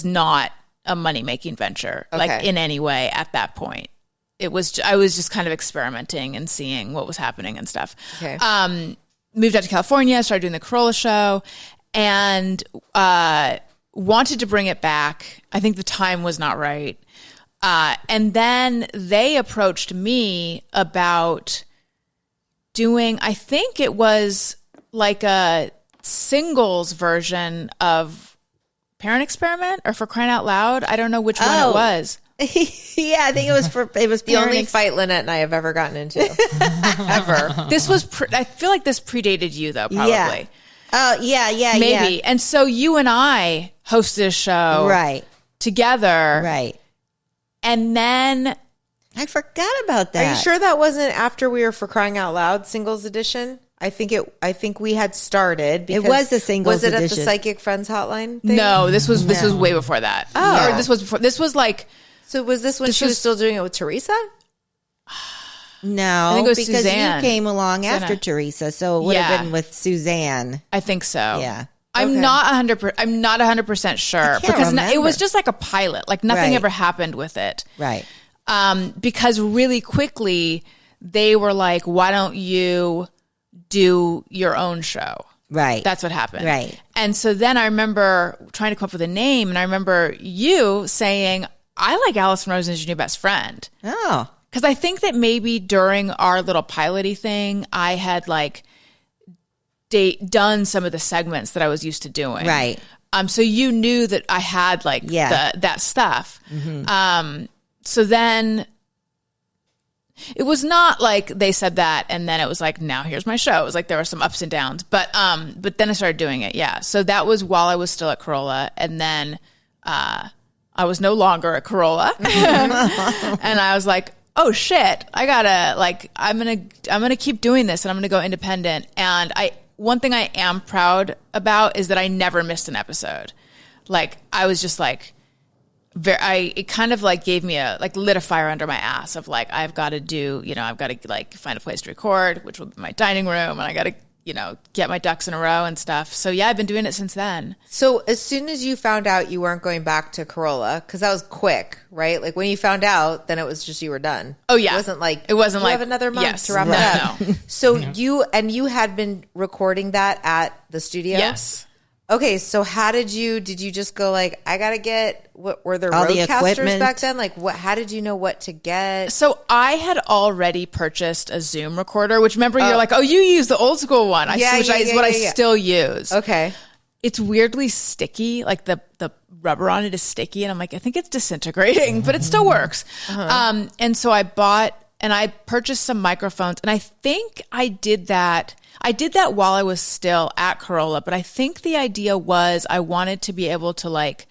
not a money-making venture, like in any way at that point. I was just kind of experimenting and seeing what was happening and stuff. Okay. Moved out to California, started doing the Corolla show, and wanted to bring it back. I think the time was not right. And then they approached me about doing, I think it was like a singles version of Parent Experiment, or For Crying Out Loud. I don't know which one it was. Yeah, I think it was the only fight Lynette and I have ever gotten into. Ever. This was, I feel like this predated you though, probably. Yeah. Oh, yeah. Maybe. Yeah. And so you and I hosted a show together. Right. And then I forgot about that. Are you sure that wasn't after we were For Crying Out Loud singles edition? I think we had started. Because it was the singles edition. Was it at the Psychic Friends hotline thing? No, this was way before that. Oh, or this was before. This was like. So was this when she was still doing it with Teresa? No, I think it was because Suzanne. you came along after Teresa, so it would have been with Suzanne. I think so. Yeah. I'm not 100% sure, because it was just like a pilot. Like nothing ever happened with it. Right. Because really quickly they were like, why don't you do your own show? Right. That's what happened. Right. And so then I remember trying to come up with a name, and I remember you saying, I like Alison Rosen as your new best friend. Oh. Because I think that maybe during our little piloty thing, I had like done some of the segments that I was used to doing. Right. So you knew that I had like that stuff. Mm-hmm. So then It was not like they said that and then it was like, now here's my show. It was like there were some ups and downs, but then I started doing it. Yeah. So that was while I was still at Corolla, and then I was no longer at Corolla, and I was like, oh shit, I gotta I'm gonna keep doing this, and I'm gonna go independent. And one thing I am proud about is that I never missed an episode. Like I was just like. It kind of like gave me lit a fire under my ass of like, I've got to do, I've got to like find a place to record, which will be my dining room. And I got to, get my ducks in a row and stuff. So yeah, I've been doing it since then. So as soon as you found out you weren't going back to Corolla, cause that was quick, right? Like when you found out, then it was just, you were done. Oh yeah. It wasn't like, you have another month to wrap it up. No. So you had been recording that at the studio? Yes. Okay, so did you just go like, I gotta get, what were there all the roadcasters equipment back then? Like how did you know what to get? So I had already purchased a Zoom recorder, which remember you're like, oh, you use the old school one. I still use. Okay. It's weirdly sticky. Like the rubber on it is sticky. And I'm like, I think it's disintegrating, but it still works. And so I purchased some microphones, and I think I did that while I was still at Corolla, but I think the idea was I wanted to be able to like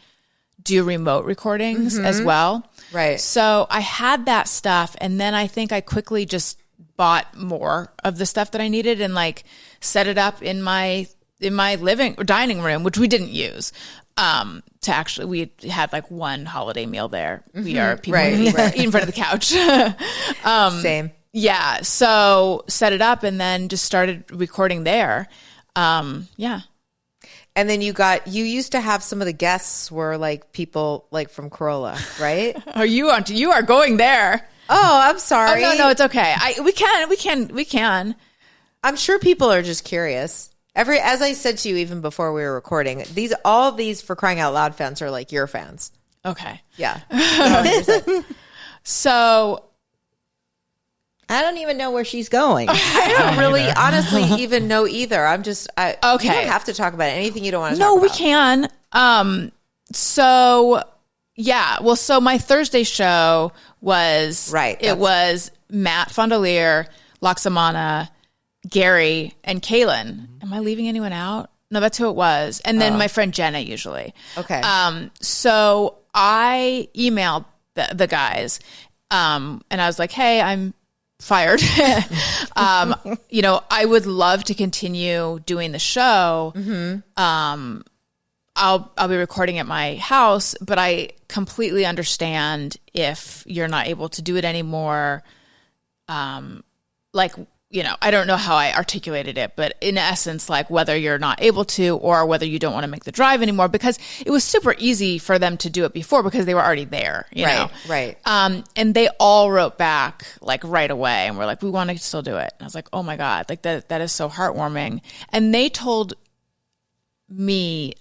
do remote recordings as well. Right. So I had that stuff, and then I think I quickly just bought more of the stuff that I needed and like set it up in my dining room, which we didn't use. We had like one holiday meal there. We are people eat in front of the couch. Same. Yeah. So set it up and then just started recording there. Yeah. And then you used to have some of the guests were like people like from Corolla, right? You are going there. Oh, I'm sorry. Oh, no, it's okay. We can. I'm sure people are just curious. As I said to you, even before we were recording, all of these For Crying Out Loud fans are like your fans. Okay. Yeah. So I don't even know where she's going. I don't really honestly even know either. I'm just okay. You don't have to talk about anything you don't want to talk about. No, we can. So yeah. Well, so my Thursday show was It was Matt Fondelier, Loxamana, Gary, and Kaylin. Am I leaving anyone out? No, that's who it was. And then my friend Jenna usually. Okay. So I emailed the guys, and I was like, hey, I'm fired. I would love to continue doing the show. I'll be recording at my house, but I completely understand if you're not able to do it anymore. I don't know how I articulated it, but in essence, like whether you're not able to or whether you don't want to make the drive anymore, because it was super easy for them to do it before because they were already there, you know? Right. And they all wrote back like right away and were like, we want to still do it. And I was like, oh my God, like that is so heartwarming. And they told me,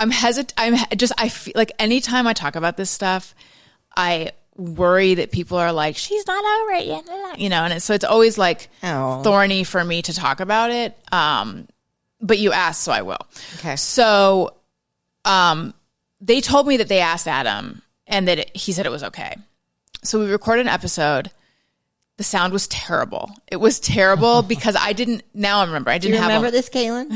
I feel like anytime I talk about this stuff, I worry that people are like, she's not over it yet, and so it's always like thorny for me to talk about it. But you asked, so I will. Okay. So, they told me that they asked Adam and that he said it was okay. So we recorded an episode. The sound was terrible. It was terrible because I didn't remember this, Kaylin?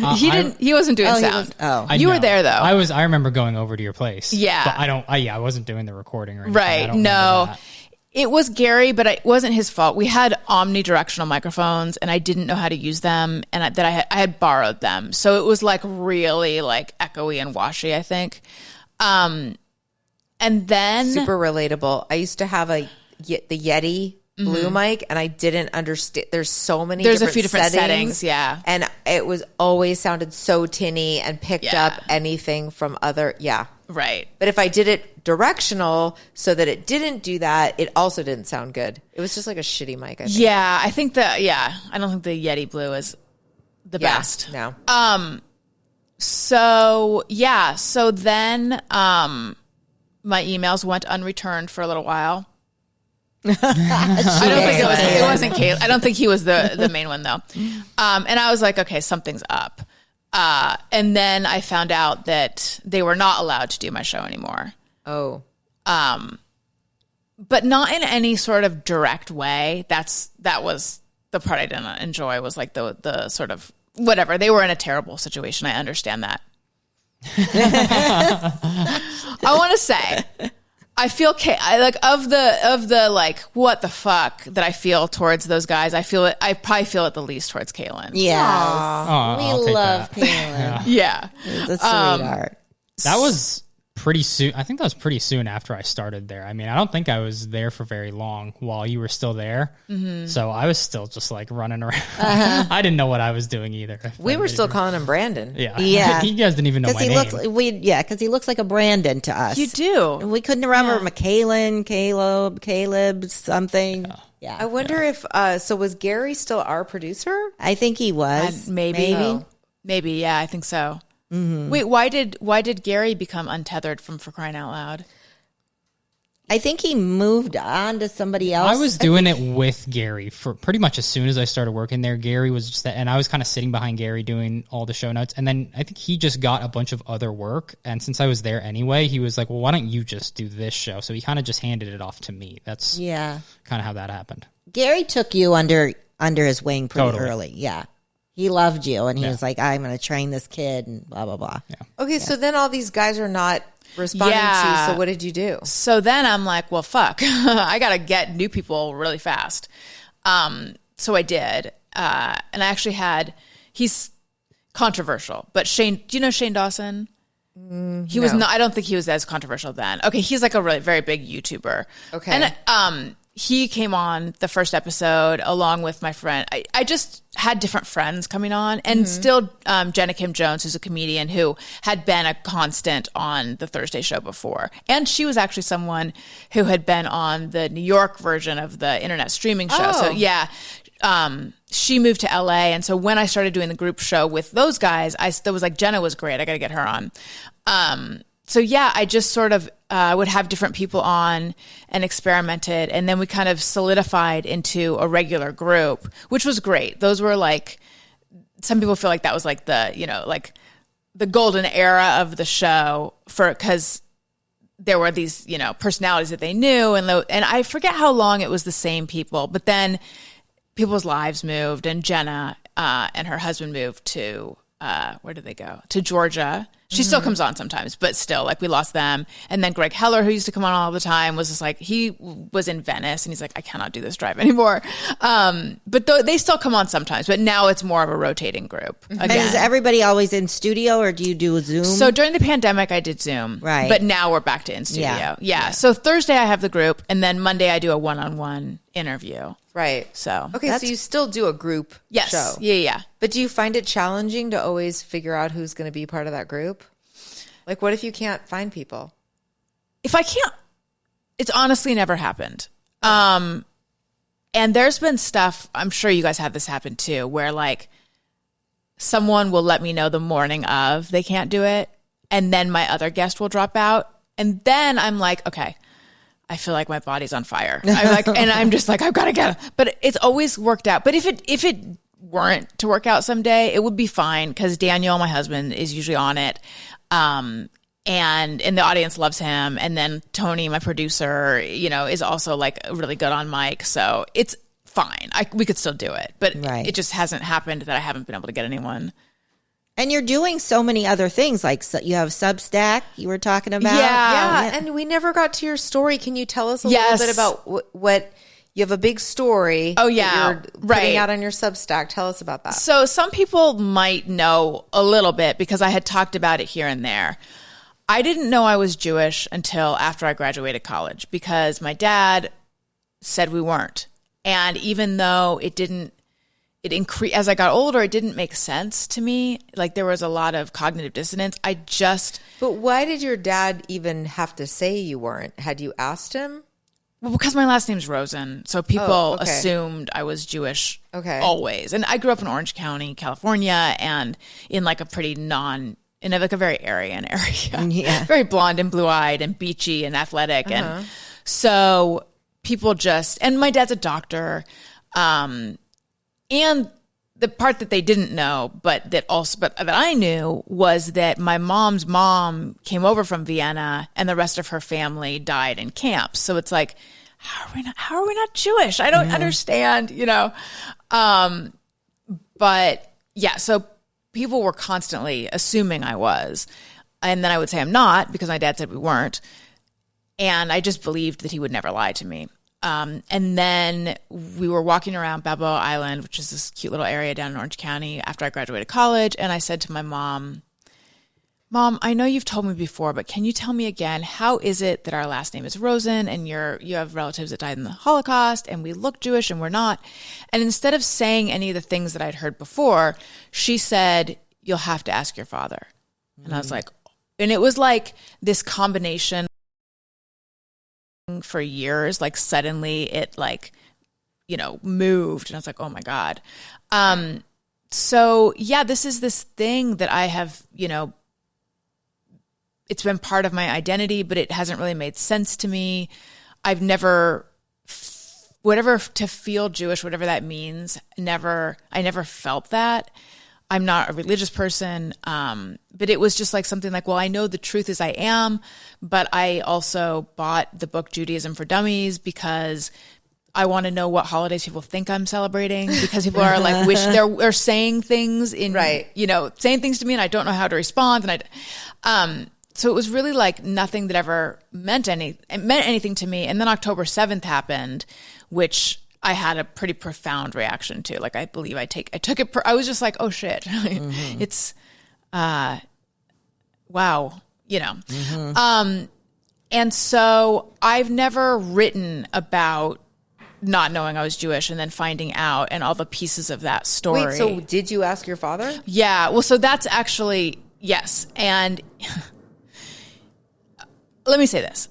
He wasn't doing sound. You were there though. I remember going over to your place. Yeah. But I wasn't doing the recording or anything. Right. No. It was Gary, but it wasn't his fault. We had omnidirectional microphones and I didn't know how to use them, and I had borrowed them. So it was like really like echoey and washy, I think. And then super relatable. I used to have the Yeti Blue mic, and I didn't understand. There's a few different settings, yeah, and it was always sounded so tinny and picked up anything from other, right. But if I did it directional so that it didn't do that, it also didn't sound good. It was just like a shitty mic. I think. Yeah, I think I don't think the Yeti Blue is the best. No. So then my emails went unreturned for a little while. I don't think it wasn't Kate. I don't think he was the main one though. And I was like, okay, something's up. And then I found out that they were not allowed to do my show anymore. Oh. but not in any sort of direct way. That was the part I didn't enjoy, was like the sort of whatever. They were in a terrible situation. I understand that. I want to say, I feel of the like what the fuck that I feel towards those guys. I probably feel it the least towards Kaylin. Yeah, we love Kaylin. Yeah, He's a sweetheart. That was pretty soon. I think that was pretty soon after I started there. I mean, I don't think I was there for very long while you were still there. Mm-hmm. So I was still just like running around. I didn't know what I was doing either. We were still calling him Brandon. Yeah. You guys didn't even know my name. Because he looks like a Brandon to us. You do. We couldn't remember McKaylin, Caleb, something. Yeah. I wonder if, so was Gary still our producer? I think he was. Maybe. Yeah, I think so. Mm-hmm. Wait, why did Gary become untethered from For Crying Out Loud? I think he moved on to somebody else. I was doing it with Gary for pretty much as soon as I started working there. Gary was just that, and I was kind of sitting behind Gary doing all the show notes. And then I think he just got a bunch of other work. And since I was there anyway, he was like, well, why don't you just do this show? So he kind of just handed it off to me. That's kind of how that happened. Gary took you under his wing pretty early. Yeah. He loved you, and he was like, I'm going to train this kid, and blah, blah, blah. Yeah. Okay, so then all these guys are not responding to you, so what did you do? So then I'm like, well, fuck. I got to get new people really fast. So I did. And I actually he's controversial, but Shane, do you know Shane Dawson? He was not, I don't think he was as controversial then. Okay, he's like a really very big YouTuber. Okay. And he came on the first episode along with my friend. I just had different friends coming on, and still Jenna Kim Jones, who's a comedian who had been a constant on the Thursday show before. And she was actually someone who had been on the New York version of the internet streaming show. So yeah, she moved to LA. And so when I started doing the group show with those guys, I still was like, Jenna was great. I got to get her on. So yeah, I just sort of would have different people on and experimented. And then we kind of solidified into a regular group, which was great. Those were like, some people feel like that was like the, like the golden era of the show because there were these, personalities that they knew. And I forget how long it was the same people, but then people's lives moved, and Jenna and her husband moved to, where did they go? To Georgia. She still comes on sometimes, but still, like, we lost them. And then Greg Heller, who used to come on all the time, was just like, he was in Venice, and he's like, I cannot do this drive anymore. But they still come on sometimes, but now it's more of a rotating group. Again. And is everybody always in studio, or do you do a Zoom? So during the pandemic, I did Zoom. Right. But now we're back to in studio. Yeah. So Thursday, I have the group, and then Monday, I do a one-on-one interview. Right. So okay, so you still do a group show. Yeah. But do you find it challenging to always figure out who's going to be part of that group? Like, what if you can't find people? If I can't, it's honestly never happened. And there's been stuff, I'm sure you guys have this happen too, where like someone will let me know the morning of they can't do it, and then my other guest will drop out. And then I'm like, okay, I feel like my body's on fire. I'm just like, I've got to get it. But it's always worked out. But if it weren't to work out someday, it would be fine because Daniel, my husband, is usually on it. And the audience loves him. And then Tony, my producer, is also like really good on mic. So it's fine. We could still do it, but it just hasn't happened that I haven't been able to get anyone. And you're doing so many other things, like you have Substack you were talking about. Yeah. And we never got to your story. Can you tell us a little bit about what you have a big story? Oh, yeah. You're putting out on your Substack. Tell us about that. So some people might know a little bit because I had talked about it here and there. I didn't know I was Jewish until after I graduated college because my dad said we weren't. And even though it increased as I got older, it didn't make sense to me. Like there was a lot of cognitive dissonance. But why did your dad even have to say you weren't? Had you asked him? Well, because my last name's Rosen, so people assumed I was Jewish always. And I grew up in Orange County, California, and in like a pretty in like a very Aryan area. Yeah. Very blonde and blue-eyed and beachy and athletic. And so people and my dad's a doctor. And the part that they didn't know, but that I knew was that my mom's mom came over from Vienna and the rest of her family died in camps. So it's like, how are we not Jewish? I don't understand, but yeah, so people were constantly assuming I was, and then I would say I'm not because my dad said we weren't. And I just believed that he would never lie to me. And then we were walking around Balboa Island, which is this cute little area down in Orange County after I graduated college. And I said to my mom, I know you've told me before, but can you tell me again, how is it that our last name is Rosen and you have relatives that died in the Holocaust and we look Jewish and we're not? And instead of saying any of the things that I'd heard before, she said, you'll have to ask your father. And I was like, and it was like this combination for years, like suddenly it moved and I was like, oh my God. So yeah, this is this thing that I have, it's been part of my identity, but it hasn't really made sense to me. I've never, to feel Jewish, whatever that means, I never felt that. I'm not a religious person, but it was just like something like, well, I know the truth is I am, but I also bought the book Judaism for Dummies because I want to know what holidays people think I'm celebrating, because people are like, they're saying things saying things to me and I don't know how to respond. And so it was really like nothing that ever meant anything to me. And then October 7th happened, which I had a pretty profound reaction to. Like, I believe I took it. I was just like, oh shit, it's, wow, and so I've never written about not knowing I was Jewish and then finding out and all the pieces of that story. Wait, so did you ask your father? Yeah. Well, so that's actually, yes. And let me say this.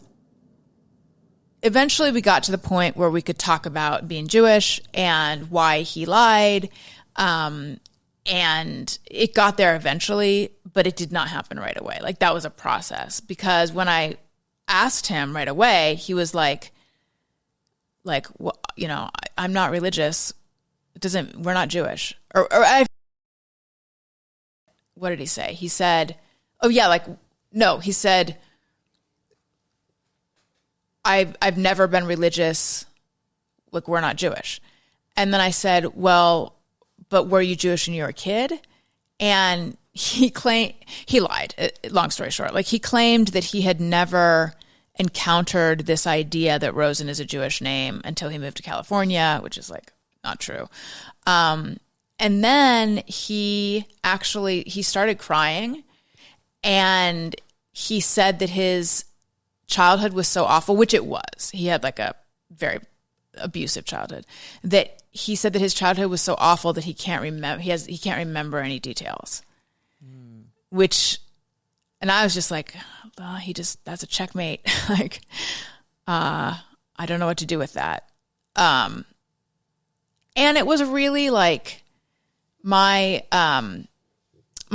Eventually we got to the point where we could talk about being Jewish and why he lied. And it got there eventually, but it did not happen right away. Like, that was a process, because when I asked him right away, he was like, well, I'm not religious. We're not Jewish. What did he say? He said, oh yeah, no, he said, I've never been religious. Like, we're not Jewish. And then I said, well, but were you Jewish when you were a kid? And he lied. Long story short, he claimed that he had never encountered this idea that Rosen is a Jewish name until he moved to California, which is not true. And then he started crying, and he said that his childhood was so awful, which it was. He had a very abusive childhood, that he said that his childhood was so awful that he can't remember. He can't remember any details. And I was just like, that's a checkmate. I don't know what to do with that. And it was really my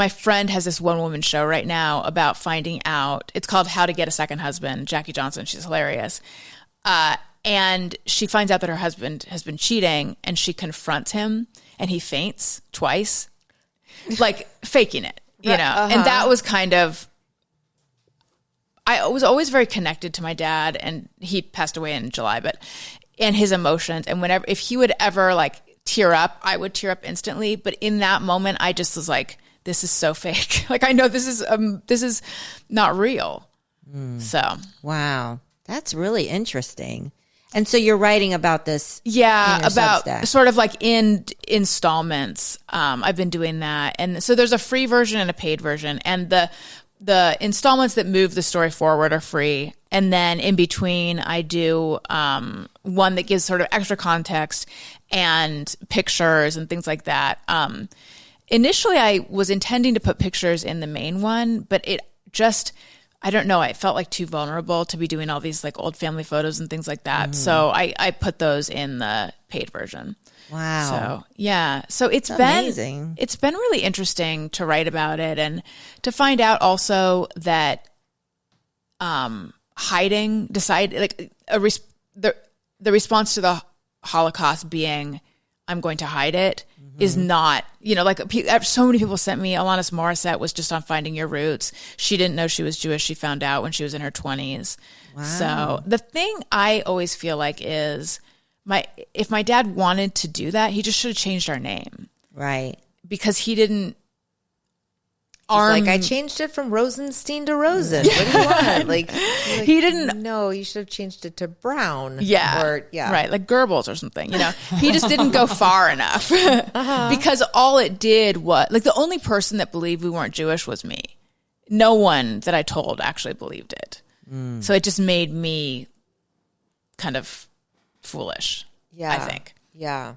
friend has this one woman show right now about finding out. It's called How to Get a Second Husband. Jackie Johnson. She's hilarious. And she finds out that her husband has been cheating, and she confronts him, and he faints twice, faking it, And that was kind of, I was always very connected to my dad, and he passed away in July, and his emotions. And if he would ever tear up, I would tear up instantly. But in that moment, I just was like, this is so fake. I know this is not real. So. Wow. That's really interesting. And so you're writing about this. Yeah, about Substack. Sort of in installments. I've been doing that. And so there's a free version and a paid version. And the installments that move the story forward are free. And then in between, I do one that gives sort of extra context and pictures and things like that. Initially, I was intending to put pictures in the main one, but it just, I don't know, it felt too vulnerable to be doing all these old family photos and things like that. So I put those in the paid version. Wow. So yeah. So it's been amazing. It's been really interesting to write about it, and to find out also that the response to the Holocaust being, I'm going to hide it, is not, like so many people sent me, Alanis Morissette was just on Finding Your Roots. She didn't know she was Jewish. She found out when she was in her 20s. Wow. So the thing I always feel like is if my dad wanted to do that, he just should have changed our name. Right. Because he didn't. I changed it from Rosenstein to Rosen. What do you want? He didn't. No, you should have changed it to Brown. Yeah. Right. Like Goebbels or something. He just didn't go far enough because all it did was the only person that believed we weren't Jewish was me. No one that I told actually believed it. So it just made me kind of foolish. Yeah. I think. Yeah.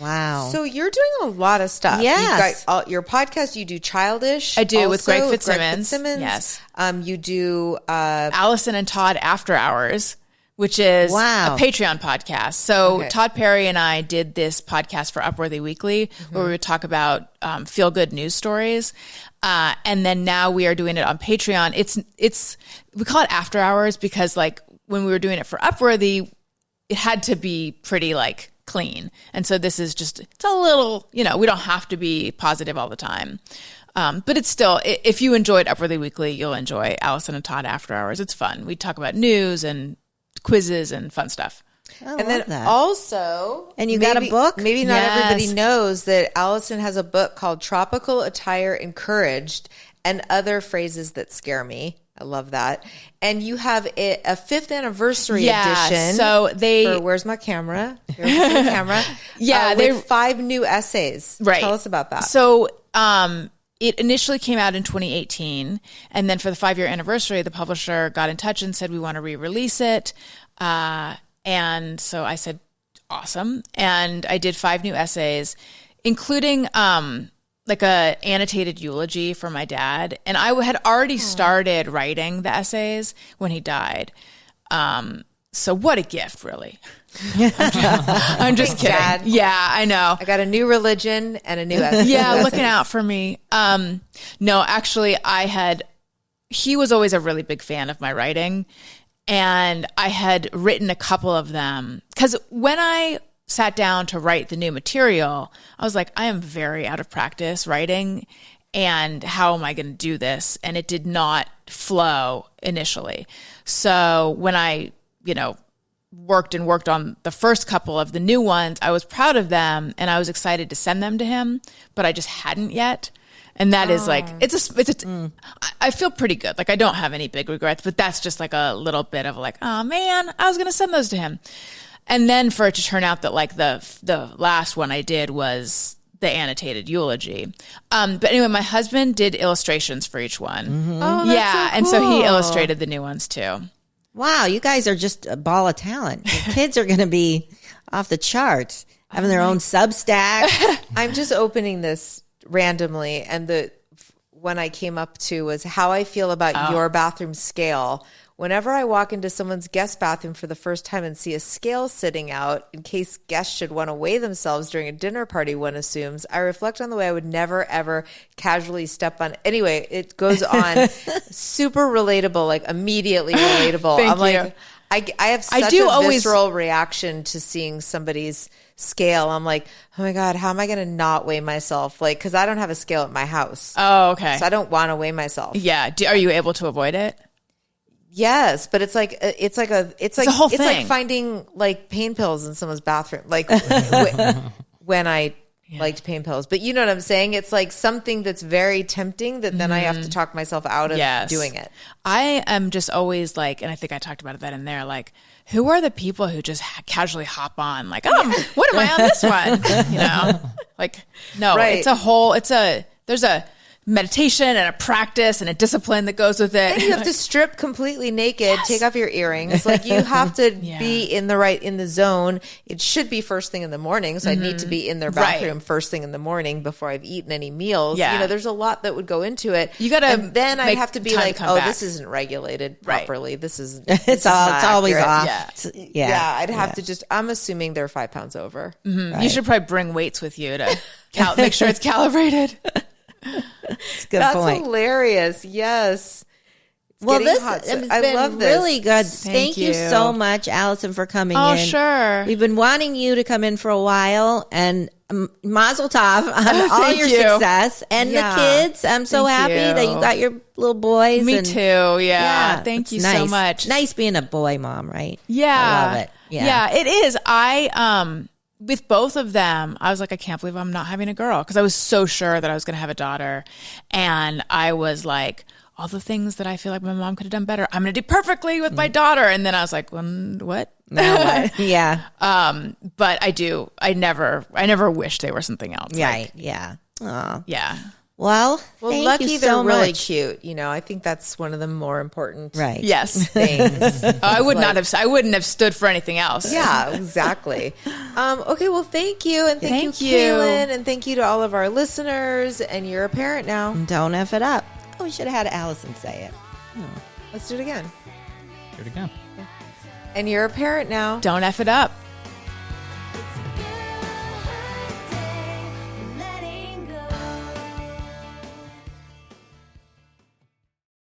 Wow. So you're doing a lot of stuff. Yes. You've got your podcast. You do Childish. I do also, with Greg Fitzsimmons. Yes. You do Allison and Todd After Hours, which is a Patreon podcast. So Todd Perry and I did this podcast for Upworthy Weekly where we would talk about feel good news stories. And then now we are doing it on Patreon. We call it After Hours because when we were doing it for Upworthy, it had to be pretty clean. And so this is just, it's a little, we don't have to be positive all the time. But it's still, if you enjoyed Upworthy Weekly, you'll enjoy Allison and Todd After Hours. It's fun. We talk about news and quizzes and fun stuff. And then also, and you got a book? Maybe not everybody knows that Allison has a book called Tropical Attire Encouraged and Other Phrases That Scare Me. I love that. And you have a 5th anniversary edition. So where's my camera? Here's my camera. With 5 new essays. Right. Tell us about that. So it initially came out in 2018. And then for the 5-year anniversary, the publisher got in touch and said, we want to re-release it. And so I said, awesome. And I did 5 new essays, including a annotated eulogy for my dad. And I had already started writing the essays when he died. So what a gift, really. I'm just kidding. Dad. Yeah, I know. I got a new religion and a new essay. Yeah, looking out for me. No, actually, he was always a really big fan of my writing. And I had written a couple of them. Because when I sat down to write the new material, I was like, I am very out of practice writing, and how am I going to do this? And it did not flow initially. So when I, worked on the first couple of the new ones, I was proud of them and I was excited to send them to him, but I just hadn't yet. And that is I feel pretty good. I don't have any big regrets, but that's just a little bit of oh man, I was going to send those to him. And then for it to turn out that the last one I did was the annotated eulogy. But anyway, my husband did illustrations for each one. Mm-hmm. Oh, that's so cool. And so he illustrated the new ones too. Wow, you guys are just a ball of talent. Your kids are going to be off the charts, having their own Substack. I'm just opening this randomly, and the one I came up to was how I feel about your bathroom scale. Whenever I walk into someone's guest bathroom for the first time and see a scale sitting out in case guests should want to weigh themselves during a dinner party, one assumes, I reflect on the way I would never, ever casually step on. Anyway, it goes on. Super relatable, immediately relatable. Thank you. I have such a visceral reaction to seeing somebody's scale. I'm like, oh my God, how am I going to not weigh myself? Because I don't have a scale at my house. Oh, okay. So I don't want to weigh myself. Yeah. Are you able to avoid it? Yes, but it's like a whole thing. It's like finding pain pills in someone's bathroom. When I liked pain pills, but you know what I'm saying? It's something that's very tempting that then I have to talk myself out of doing it. I am just always and I think I talked about that in there. Who are the people who just casually hop on? What am I on this one? No, right. There's a meditation and a practice and a discipline that goes with it. And you have to strip completely naked, take off your earrings. You have to be in the zone. It should be first thing in the morning. So I need to be in their bathroom first thing in the morning before I've eaten any meals. Yeah. There's a lot that would go into it. You got to, and then I have to be this isn't regulated properly. Right. This is, it's always off. Yeah. I'd have to I'm assuming they're 5 pounds over. Mm-hmm. Right. You should probably bring weights with you to make sure it's calibrated. That's a good point. That's hilarious. Yes. Well, getting this hot. So has I been love this. really good. Thank you you. so much, Allison, for coming Oh, in. sure. We've been wanting you to come in for a while, and mazel tov on all Thank your you. success and Yeah. the kids. I'm so Thank happy you. that you got your little boys. Me and, too. Yeah. Thank it's you nice. so much. It's nice being a boy mom, right? Yeah. I love it. Yeah. It is. With both of them, I was like, I can't believe I'm not having a girl, because I was so sure that I was going to have a daughter. And I was like, all the things that I feel like my mom could have done better, I'm going to do perfectly with my daughter. And then I was like, what? Now what? Yeah. But I never wished they were something else. Right. Yeah. Aw. Yeah. Well, Well, thank lucky you they're so really much. cute. I think that's one of the more important Right. Yes. things. I wouldn't have stood for anything else. Yeah, exactly. Okay, well, thank you. And thank Thank you, you. Kaylin. And thank you to all of our listeners. And you're a parent now. Don't F it up. Oh, we should have had Allison say it. Let's do it again. Do it again. And you're a parent now. Don't F it up.